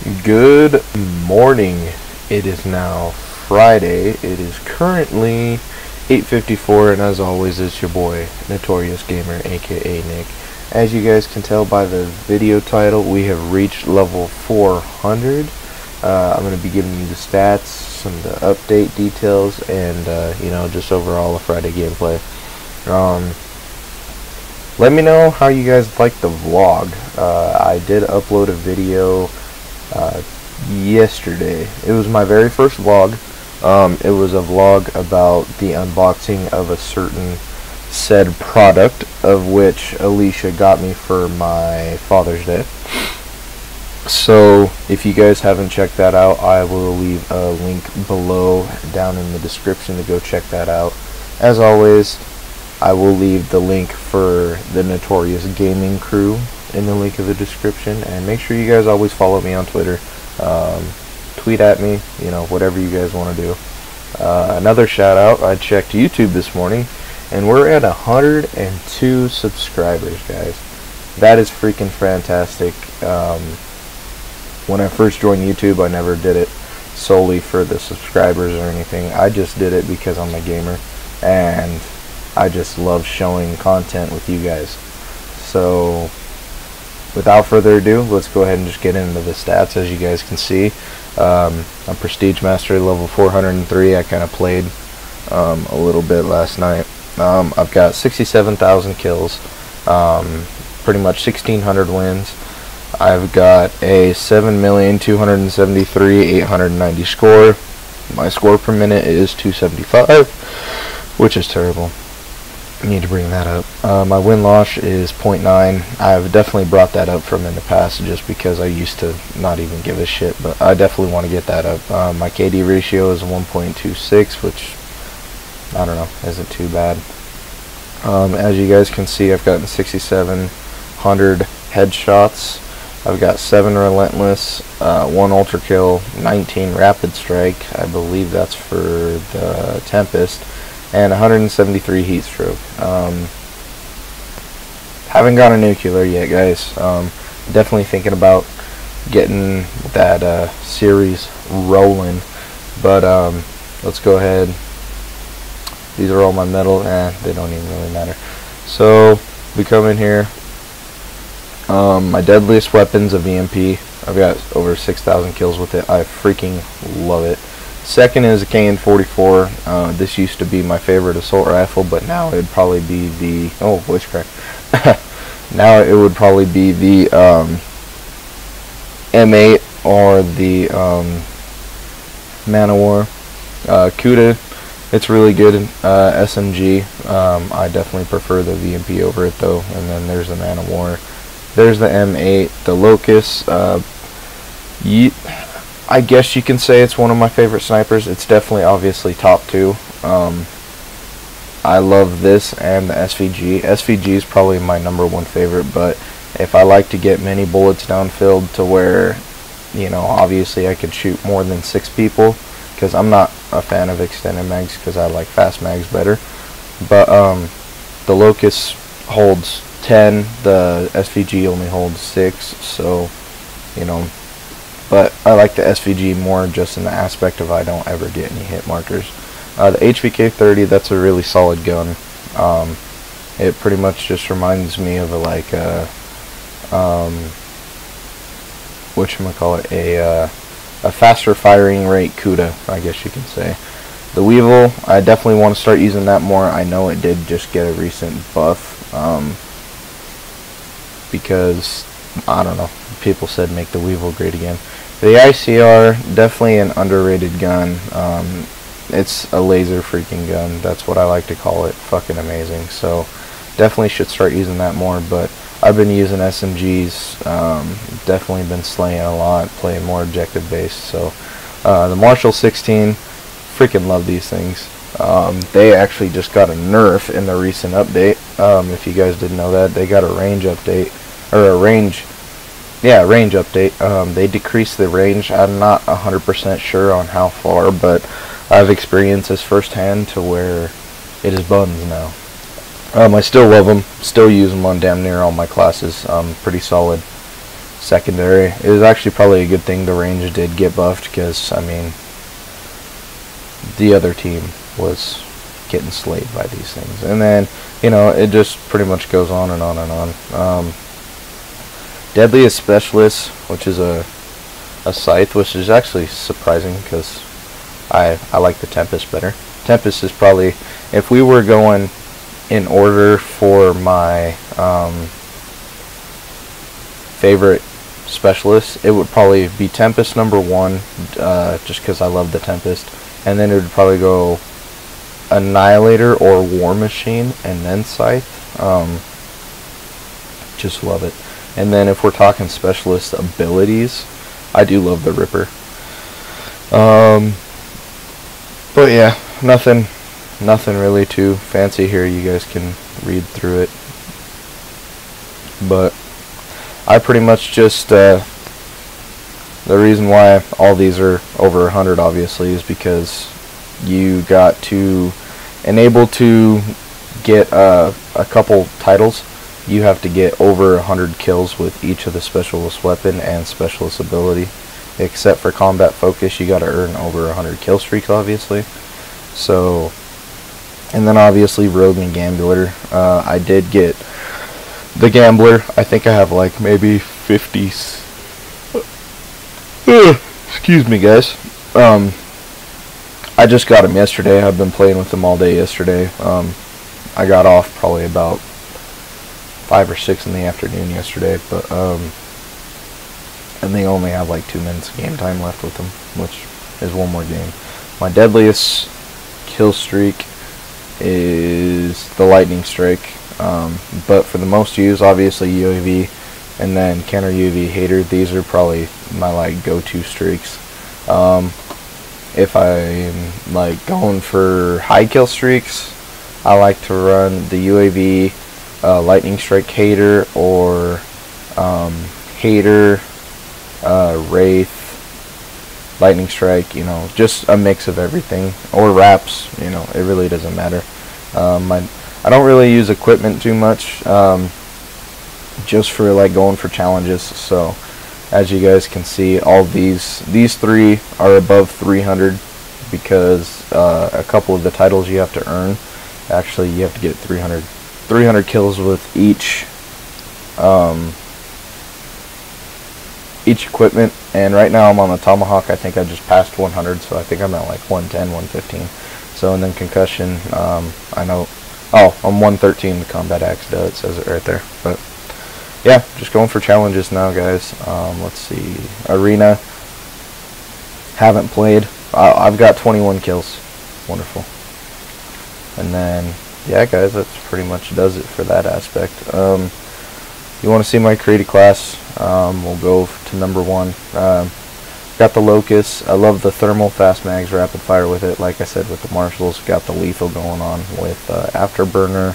Good morning. It is now Friday. It is currently 8:54, and as always, it's your boy, Notorious Gamer, aka Nick. As you guys can tell by the video title, we have reached level 400. I'm going to be giving you the stats, some of the update details, and just overall a Friday gameplay. Let me know how you guys like the vlog. I did upload a video yesterday. It was my very first vlog. It was a vlog about the unboxing of a certain said product, of which Alicia got me for my Father's Day. So if you guys haven't checked that out, I will leave a link below down in the description to go check that out. As always, I will leave the link for the Notorious gaming crew in the link of the description, and make sure you guys always follow me on Twitter. Tweet at me, whatever you guys want to do. Another shout out, I checked YouTube this morning and we're at 102 subscribers, guys. That is freaking fantastic. When I first joined YouTube, I never did it solely for the subscribers or anything. I just did it because I'm a gamer and I just love showing content with you guys. So without further ado, let's go ahead and just get into the stats. As you guys can see, I'm Prestige Master level 403. I kind of played a little bit last night. I've got 67,000 kills, pretty much 1,600 wins. I've got a 7,273,890 score. My score per minute is 275, which is terrible. I need to bring that up. My win-loss is 0.9. I've definitely brought that up from in the past just because I used to not even give a shit, but I definitely want to get that up. My KD ratio is 1.26, which, I don't know, isn't too bad. As you guys can see, I've gotten 6,700 headshots. I've got 7 relentless, 1 ultra kill, 19 rapid strike. I believe that's for the Tempest. And 173 heat stroke. Haven't got a nuclear yet, guys. Definitely thinking about getting that series rolling. But let's go ahead. These are all my metal, and they don't even really matter. So we come in here. My deadliest weapon's a VMP. I've got over 6,000 kills with it. I freaking love it. Second is a KN-44. This used to be my favorite assault rifle, but now it would probably be the voice crack. Now it would probably be the M8 or the Man of War. Kuda, it's really good. SMG, I definitely prefer the VMP over it though. And then there's the Man of War. There's the M8, the Locust. I guess you can say it's one of my favorite snipers. It's definitely obviously top 2. I love this and the SVG. SVG is probably my #1 favorite, but if I like to get many bullets downfield to where, obviously I could shoot more than 6 people, because I'm not a fan of extended mags because I like fast mags better. But the Locust holds 10, the SVG only holds 6, so, but I like the SVG more just in the aspect of I don't ever get any hit markers. The HVK-30, that's a really solid gun. It pretty much just reminds me of a faster firing rate Kuda, I guess you can say. The Weevil, I definitely want to start using that more. I know it did just get a recent buff, because, I don't know, people said make the Weevil great again. The ICR, definitely an underrated gun. It's a laser freaking gun. That's what I like to call it. Fucking amazing. So definitely should start using that more. But I've been using SMGs. Definitely been slaying a lot, playing more objective based. So the Marshall 16, freaking love these things. They actually just got a nerf in the recent update. If you guys didn't know that, they got a range update, or a range update. They decreased the range. I'm not 100% sure on how far, but I've experienced this firsthand to where it is buns now. I still love them, still use them on damn near all my classes. Pretty solid. secondary. It was actually probably a good thing the range did get buffed, because I mean the other team was getting slayed by these things. And then, you know, it just pretty much goes on and on and on. Deadliest Specialist, which is a scythe, which is actually surprising because I like the Tempest better. Tempest is probably, if we were going in order for my favorite specialist, it would probably be Tempest number 1, just because I love the Tempest, and then it would probably go Annihilator or War Machine, and then Scythe. Just love it. And then if we're talking specialist abilities, I do love the Ripper. But yeah, nothing really too fancy here. You guys can read through it. But I pretty much just, the reason why all these are over 100 obviously is because you got to enable to get a couple titles. You have to get over 100 kills with each of the specialist weapon and specialist ability. Except for combat focus, you got to earn over 100 kill streaks obviously. So, and then obviously Rogue and Gambler. I did get the Gambler. I think I have like maybe 50. Excuse me, guys. I just got him yesterday. I've been playing with him all day yesterday. I got off probably about 5 or 6 in the afternoon yesterday, but and they only have like 2 minutes of game time left with them, which is one more game. My deadliest kill streak is the Lightning Strike, but for the most used, obviously UAV, and then counter UAV Hater. These are probably my like go-to streaks. If I'm like going for high kill streaks, I like to run the UAV, Lightning Strike Hater, or Hater, Wraith, Lightning Strike, you know, just a mix of everything, or wraps, you know, it really doesn't matter. I don't really use equipment too much, just for like going for challenges. So as you guys can see, all these 3 are above 300 because a couple of the titles you have to earn. Actually, you have to get 300 kills with each equipment, and right now I'm on the Tomahawk. I think I just passed 100, so I think I'm at like 110, 115. So, and then concussion, I know, oh, I'm 113, the combat axe does, it says it right there. But yeah, just going for challenges now, guys. Let's see, arena, haven't played. I've got 21 kills, wonderful. And then yeah, guys, that's pretty much does it for that aspect. You want to see my created class, we'll go to number 1. Got the Locust. I love the thermal fast mags, rapid fire with it. Like I said, with the marshals, got the lethal going on with afterburner,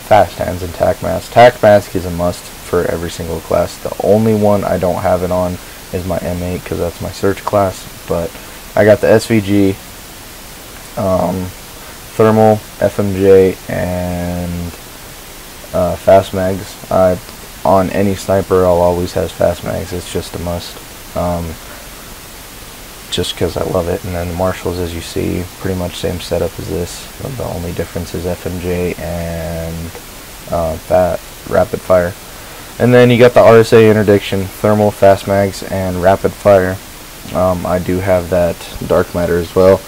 fast hands, and tac mask. Tac mask is a must for every single class. The only one I don't have it on is my M8 because that's my search class. But I got the SVG, thermal, FMJ, and fast mags. On any sniper, I'll always have fast mags. It's just a must. Just because I love it. And then the marshals, as you see, pretty much same setup as this. The only difference is FMJ and rapid fire. And then you got the RSA interdiction, thermal, fast mags, and rapid fire. I do have that dark matter as well.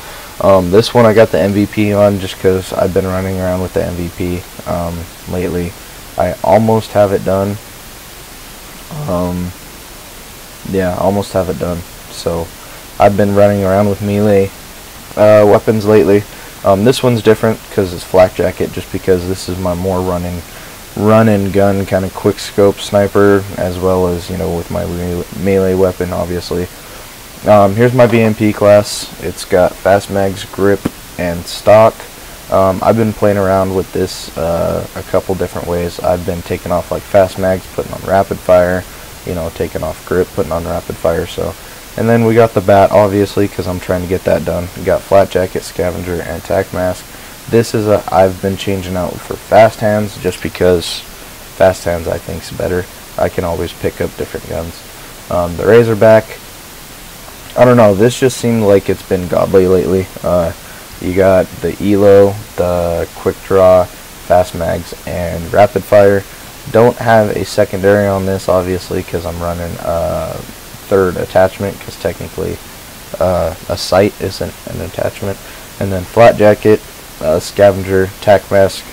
This one I got the MVP on just because I've been running around with the MVP lately. I almost have it done. Yeah, almost have it done. So I've been running around with melee weapons lately. This one's different because it's flak jacket, just because this is my more run and gun kind of quick scope sniper, as well as, you know, with my melee weapon obviously. Here's my BMP class. It's got fast mags, grip, and stock. I've been playing around with this a couple different ways. I've been taking off like fast mags, putting on rapid fire, you know, taking off grip, putting on rapid fire. So, and then we got the bat obviously because I'm trying to get that done. We got flat jacket, scavenger, and tac mask. This is I've been changing out for fast hands just because fast hands I think is better. I can always pick up different guns. The Razorback, I don't know, this just seemed like it's been godly lately. You got the ELO, the Quick Draw, Fast Mags, and Rapid Fire. Don't have a secondary on this, obviously, because I'm running a third attachment, because technically a sight isn't an attachment. And then Flat Jacket, Scavenger, Tac Mask,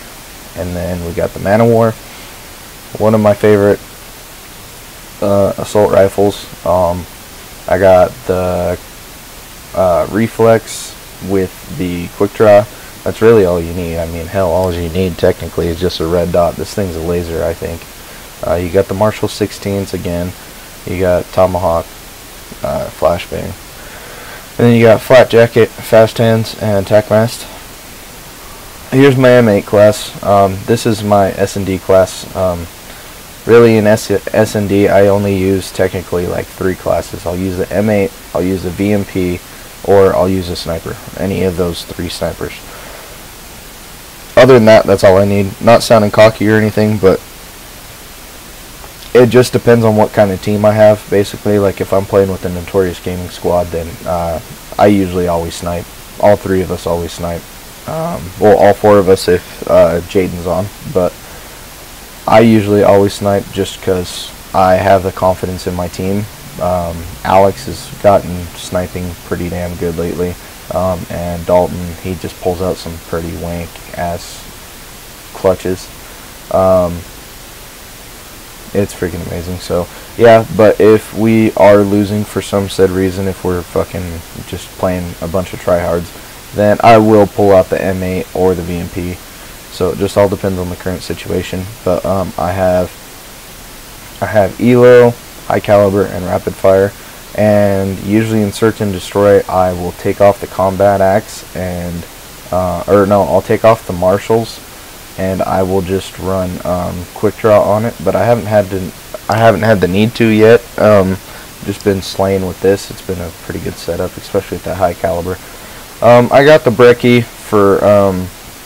and then we got the Man of War. One of my favorite assault rifles. I got the Reflex with the Quick Draw. That's really all you need. I mean, hell, all you need technically is just a red dot. This thing's a laser, I think. You got the Marshall 16s again. You got Tomahawk, Flashbang. And then you got Flat Jacket, Fast Hands, and Tac Mast. Here's my M8 class. This is my S&D class. Really in S&D I only use technically like 3 classes. I'll use the M8, I'll use the VMP, or I'll use a sniper. Any of those 3 snipers. Other than that, that's all I need. Not sounding cocky or anything, but it just depends on what kind of team I have. Basically, like if I'm playing with the Notorious gaming squad, then I usually always snipe. All 3 of us always snipe. Well, all 4 of us if Jaden's on, but I usually always snipe just because I have the confidence in my team. Alex has gotten sniping pretty damn good lately, and Dalton, he just pulls out some pretty wank ass clutches. It's freaking amazing. So yeah, but if we are losing for some said reason, if we're fucking just playing a bunch of tryhards, then I will pull out the M8 or the VMP. So it just all depends on the current situation. But I have ELO, high caliber, and rapid fire. And usually in Search and Destroy, I will take off the combat axe and or no, I'll take off the marshals, and I will just run quick draw on it. But I haven't had the need to yet. Just been slaying with this. It's been a pretty good setup, especially with that high caliber. I got the breckie for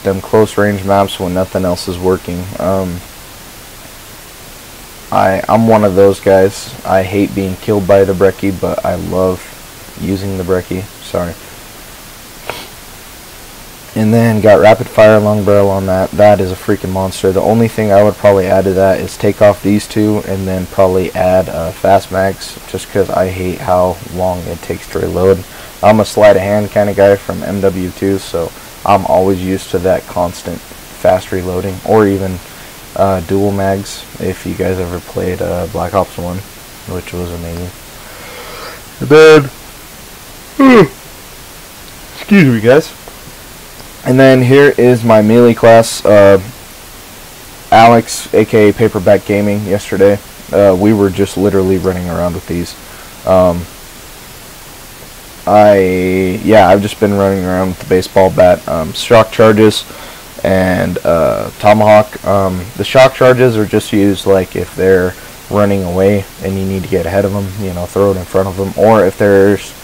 them close range maps when nothing else is working. I'm one of those guys. I hate being killed by the breckie, but I love using the breckie. Sorry. And then got rapid fire long barrel on that. That is a freaking monster. The only thing I would probably add to that is take off these 2 and then probably add fast mags, just because I hate how long it takes to reload. I'm a sleight of hand kind of guy from MW2, so I'm always used to that constant fast reloading, or even dual mags if you guys ever played Black Ops 1, which was amazing. And then excuse me guys. And then here is my melee class. Alex, aka Paperback Gaming, yesterday we were just literally running around with these. I've just been running around with the baseball bat, shock charges, and tomahawk. The shock charges are just used like if they're running away and you need to get ahead of them, you know, throw it in front of them, or if there's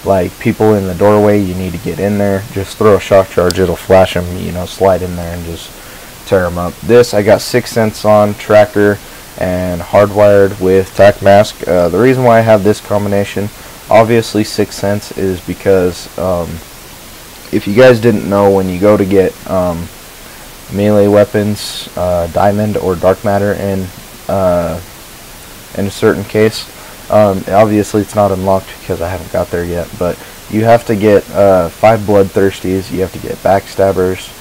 like people in the doorway, you need to get in there, just throw a shock charge, it'll flash them, you know, slide in there and just tear them up. This, I got 6 cents on, tracker, and hardwired with tac mask. The reason why I have this combination, obviously 6 cents, is because if you guys didn't know, when you go to get melee weapons, diamond or dark matter in a certain case, obviously it's not unlocked because I haven't got there yet, but you have to get 5 bloodthirsties, you have to get backstabbers,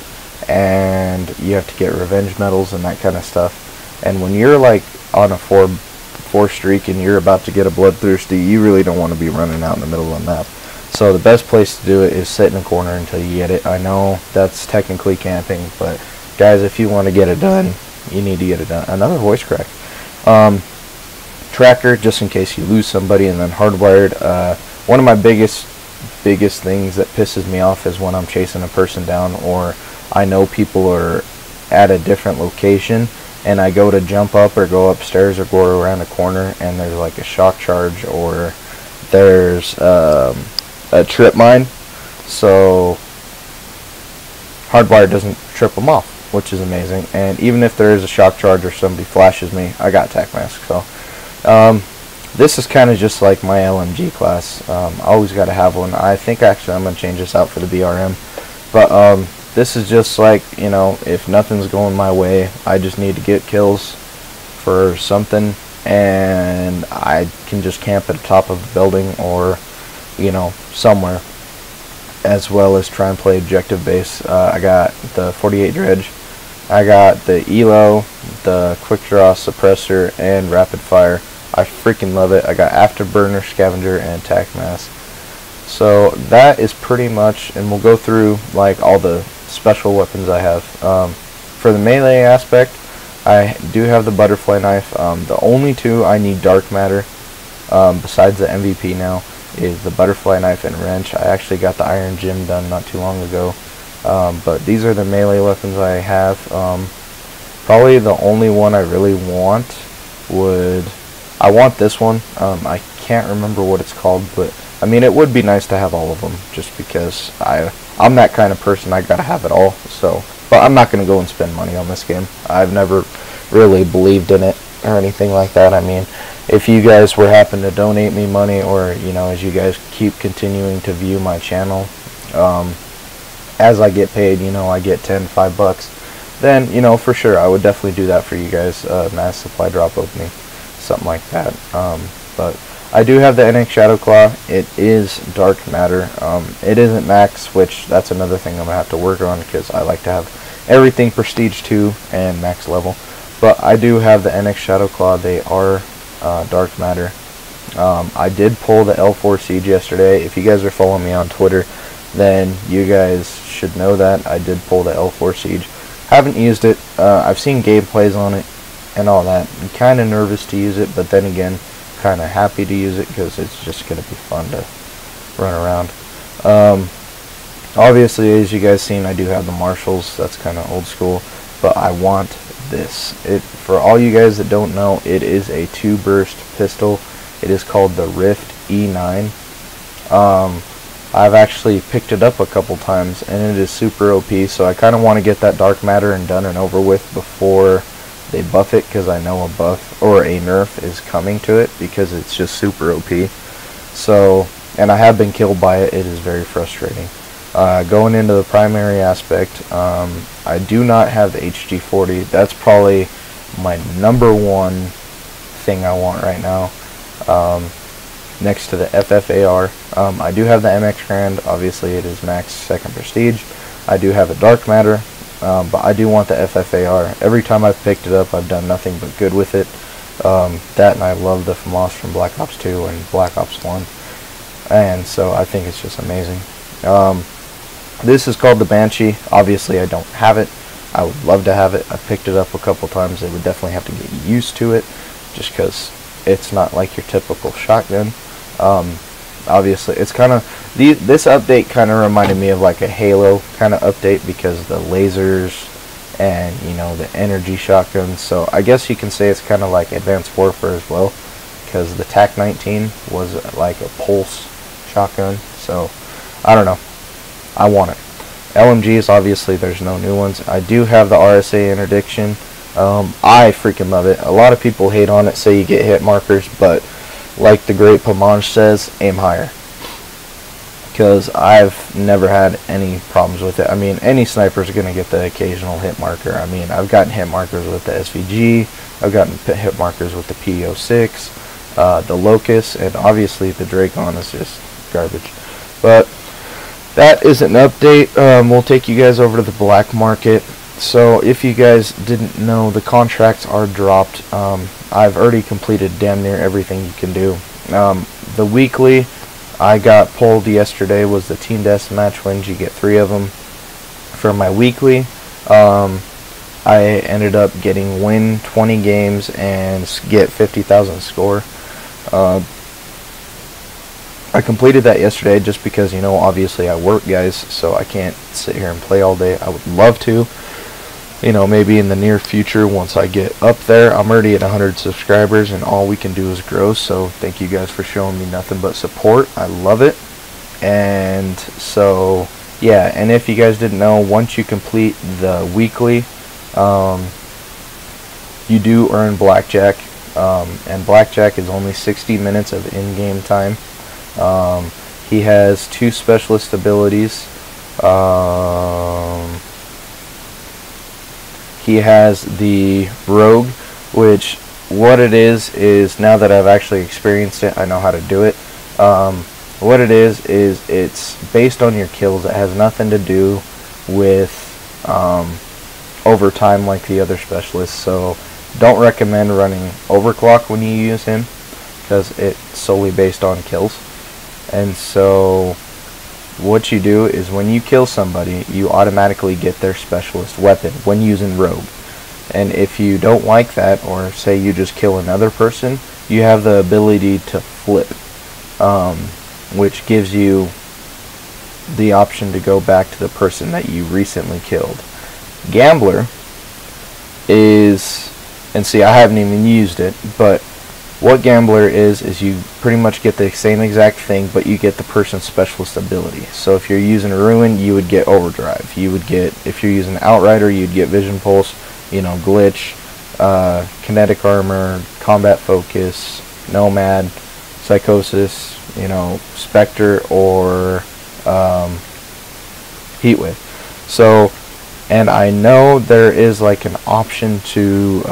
and you have to get revenge medals and that kind of stuff. And when you're like on a 4 streak and you're about to get a bloodthirsty, you really don't want to be running out in the middle of the map. So the best place to do it is sit in a corner until you get it. I know that's technically camping, but guys, if you want to get it done, you need to get it done. Another voice crack. Tracker, just in case you lose somebody, and then hardwired. One of my biggest things that pisses me off is when I'm chasing a person down, or I know people are at a different location, and I go to jump up or go upstairs or go around a corner, and there's like a shock charge, or there's a trip mine, so hardwire doesn't trip them off. which is amazing. And even if there is a shock charge or somebody flashes me, I got tac mask. So this is kind of just like my LMG class. I always got to have one. I think actually I'm going to change this out for the BRM. But this is just like, you know, if nothing's going my way, I just need to get kills for something, and I can just camp at the top of a building or, you know, somewhere, as well as try and play objective base. I got the 48 dredge, I got the ELO, the quick draw suppressor, and rapid fire. I freaking love it. I got afterburner, scavenger, and tac mask. So that is pretty much, and we'll go through like all the special weapons I have. For the melee aspect, I do have the butterfly knife. The only two I need dark matter, besides the MVP now, is the butterfly knife and wrench. I actually got the iron gem done not too long ago. But these are the melee weapons I have. Probably the only one I really want I want this one. I can't remember what it's called, but I mean, it would be nice to have all of them, just because I'm that kind of person. I gotta have it all. So, but I'm not gonna go and spend money on this game. I've never really believed in it or anything like that. I mean, if you guys were happen to donate me money, or you know, as you guys keep continuing to view my channel, as I get paid, you know, I get $5 bucks, then, you know, for sure I would definitely do that for you guys. Mass supply drop opening, something like that. But I do have the NX Shadow Claw. It is dark matter. It isn't max, which that's another thing I'm gonna have to work on, because I like to have everything prestige 2 and max level. But I do have the NX Shadow Claw. They are dark matter. I did pull the L4 Siege yesterday. If you guys are following me on Twitter, then you guys should know that I did pull the L4 Siege. Haven't used it. I've seen gameplays on it and all that. I'm kind of nervous to use it, but then again, kind of happy to use it, because it's just going to be fun to run around. Obviously, as you guys seen, I do have the Marshalls. That's kind of old school, but I want this. For all you guys that don't know, it is a 2-burst pistol. It is called the Rift E9. I've actually picked it up a couple times, and it is super OP, so I kind of want to get that dark matter and done and over with before they buff it, because I know a buff or a nerf is coming to it, because it's just super OP. So, and I have been killed by it. It is very frustrating. Going into the primary aspect, I do not have the HG40. That's probably my #1 thing I want right now, next to the FFAR. I do have the MX Grand. Obviously it is max 2nd prestige. I do have a dark matter, but I do want the FFAR. Every time I've picked it up, I've done nothing but good with it. That, and I love the FAMAS from Black Ops 2 and Black Ops 1, and so I think it's just amazing. This is called the Banshee. Obviously I don't have it. I would love to have it. I picked it up a couple times. I would definitely have to get used to it, just because it's not like your typical shotgun. Obviously it's kind of, this update kind of reminded me of like a Halo kind of update, because the lasers and, you know, the energy shotguns. So I guess you can say it's kind of like Advanced Warfare as well, because the TAC-19 was like a pulse shotgun. So I don't know, I want it. LMGs, obviously there's no new ones. I do have the RSA interdiction. I freaking love it. A lot of people hate on it, say you get hit markers, but like the great Pamanche says, aim higher, because I've never had any problems with it. I mean, any sniper's going to get the occasional hit marker. I mean, I've gotten hit markers with the SVG, I've gotten hit markers with the PO6, the Locust, and obviously the Dracon is just garbage. But that is an update. We'll take you guys over to the black market. So if you guys didn't know, the contracts are dropped. I've already completed damn near everything you can do. The weekly I got pulled yesterday was the Team Deathmatch wins. You get 3 of them. For my weekly, I ended up getting win 20 games and get 50,000 score. I completed that yesterday just because, you know, obviously I work, guys, so I can't sit here and play all day. I would love to, you know, maybe in the near future once I get up there. I'm already at 100 subscribers, and all we can do is grow, so thank you guys for showing me nothing but support. I love it. And so, yeah, and if you guys didn't know, once you complete the weekly, You do earn blackjack, and blackjack is only 60 minutes of in-game time. He has 2 specialist abilities. He has the rogue, which what it is now that I've actually experienced it, I know how to do it. What it is it's based on your kills. It has nothing to do with overtime like the other specialists. So don't recommend running overclock when you use him, because it's solely based on kills. And so what you do is when you kill somebody, you automatically get their specialist weapon when using rogue. And if you don't like that, or say you just kill another person, you have the ability to flip, which gives you the option to go back to the person that you recently killed. Gambler is, and see, I haven't even used it, but what Gambler is you pretty much get the same exact thing, but you get the person's specialist ability. So if you're using Ruin, you would get Overdrive. You would get, if you're using Outrider, you'd get Vision Pulse, Glitch, Kinetic Armor, Combat Focus, Nomad, Psychosis, Spectre, or Heatwave. So, and I know there is like an option to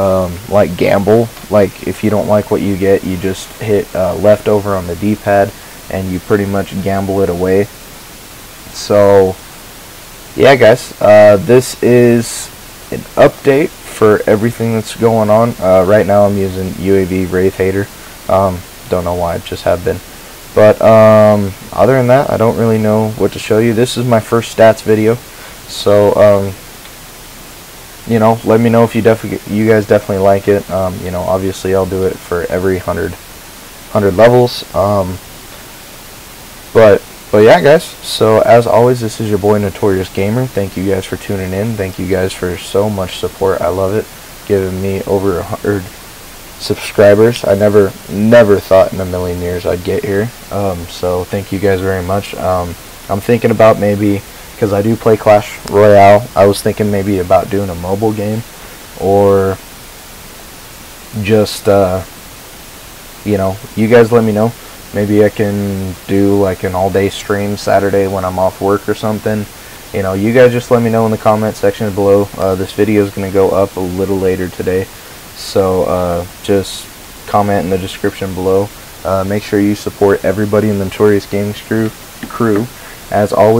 like gamble. Like if you don't like what you get, you just hit left over on the D-pad and you pretty much gamble it away. So yeah, guys, this is an update for everything that's going on. Right now I'm using UAV Wraith Hater. Don't know why, I just have been. But other than that, I don't really know what to show you. This is my first stats video, so let me know if you guys definitely like it. Obviously I'll do it for every 100 levels. But yeah, guys, so as always, this is your boy Notorious Gamer. Thank you guys for tuning in. Thank you guys for so much support. I love it, giving me over 100 subscribers. I never thought in a million years I'd get here. So thank you guys very much. I'm thinking about maybe, because I do play Clash Royale, I was thinking maybe about doing a mobile game, or just you guys let me know. Maybe I can do like an all-day stream Saturday when I'm off work or something. You guys just let me know in the comment section below. This video is going to go up a little later today, so just comment in the description below. Make sure you support everybody in the Notorious Gaming crew. As always,